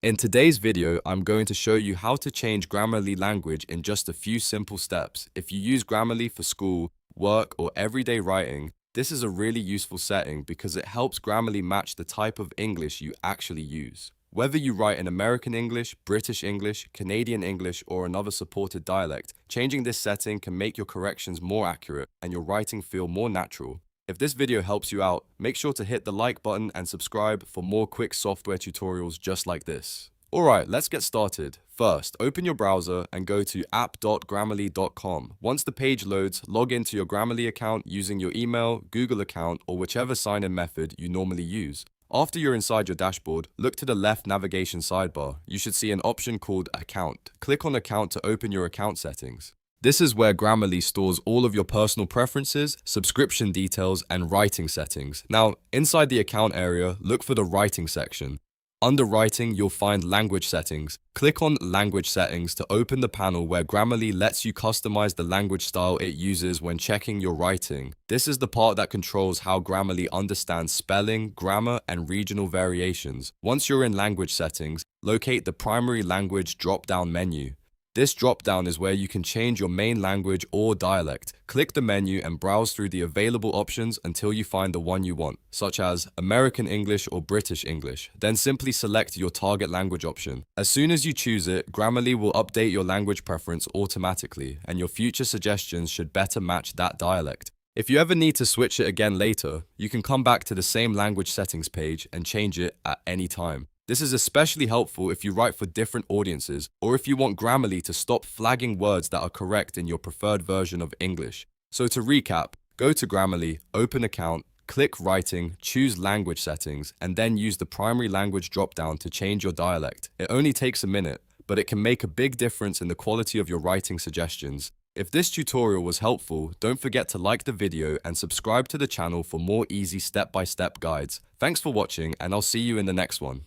In today's video, I'm going to show you how to change Grammarly language in just a few simple steps. If you use Grammarly for school, work, or everyday writing, this is a really useful setting because it helps Grammarly match the type of English you actually use. Whether you write in American English, British English, Canadian English, or another supported dialect, changing this setting can make your corrections more accurate and your writing feel more natural. If this video helps you out, make sure to hit the like button and subscribe for more quick software tutorials just like this. Alright, let's get started. First, open your browser and go to app.grammarly.com. Once the page loads, log into your Grammarly account using your email, Google account, or whichever sign-in method you normally use. After you're inside your dashboard, look to the left navigation sidebar. You should see an option called Account. Click on Account to open your account settings. This is where Grammarly stores all of your personal preferences, subscription details, and writing settings. Now, inside the account area, look for the writing section. Under writing, you'll find language settings. Click on language settings to open the panel where Grammarly lets you customize the language style it uses when checking your writing. This is the part that controls how Grammarly understands spelling, grammar, and regional variations. Once you're in language settings, locate the primary language drop-down menu. This drop-down is where you can change your main language or dialect. Click the menu and browse through the available options until you find the one you want, such as American English or British English. Then simply select your target language option. As soon as you choose it, Grammarly will update your language preference automatically, and your future suggestions should better match that dialect. If you ever need to switch it again later, you can come back to the same language settings page and change it at any time. This is especially helpful if you write for different audiences or if you want Grammarly to stop flagging words that are correct in your preferred version of English. So to recap, go to Grammarly, open account, click writing, choose language settings, and then use the primary language dropdown to change your dialect. It only takes a minute, but it can make a big difference in the quality of your writing suggestions. If this tutorial was helpful, don't forget to like the video and subscribe to the channel for more easy step-by-step guides. Thanks for watching, and I'll see you in the next one.